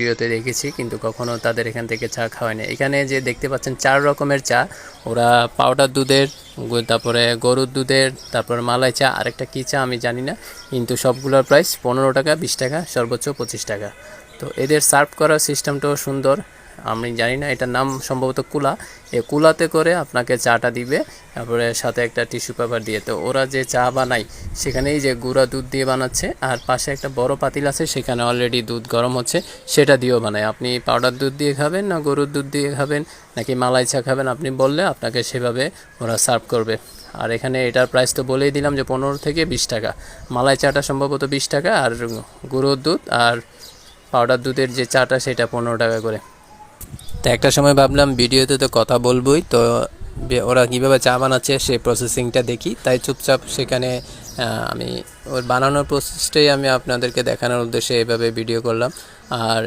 ভিডিওতে দেখেছি, কিন্তু কখনো তাদের এখান থেকে চা খাওয়ায়নি। এখানে যে দেখতে পাচ্ছেন 4 রকমের চা, ওরা পাউডার দুধের, তারপরে গরুর দুধের, তারপর মালাই চা, আরেকটা কী চা আমি জানি না, কিন্তু সবগুলোর প্রাইস 15 টাকা, 20 টাকা, সর্বোচ্চ 25 টাকা। তো এদের সার্ভ করার সিস্টেমটাও সুন্দর। আমি জানি না, এটার নাম সম্ভবত কুলা। এই কুলাতে করে আপনাকে চাটা দিবে, তারপরে সাথে একটা টিস্যু পেপার দিয়ে। তো ওরা যে চা বানায় সেখানেই যে গুঁড়া দুধ দিয়ে বানাচ্ছে, আর পাশে একটা বড় পাতিল আছে, সেখানে অলরেডি দুধ গরম হচ্ছে, সেটা দিয়েও বানায়। আপনি পাউডার দুধ দিয়ে খাবেন না গরুর দুধ দিয়ে খাবেন নাকি মালাই চা খাবেন, আপনি বললে আপনাকে সেভাবে ওরা সার্ভ করবে। আর এখানে এটার প্রাইস তো বলেই দিলাম যে 15 থেকে 20 টাকা। মালাই চাটা সম্ভবত 20 টাকা, আর গরুর দুধ আর পাউডার দুধের যে চাটা সেটা 15 টাকা করে। তো একটা সময় ভাবলাম ভিডিওতে তো কথা বলবই, তো ওরা কীভাবে চা বানাচ্ছে সেই প্রসেসিংটা দেখি, তাই চুপচাপ সেখানে আমি ওর বানানোর প্রসেসটাই আমি আপনাদেরকে দেখানোর উদ্দেশ্যে এভাবে ভিডিও করলাম। আর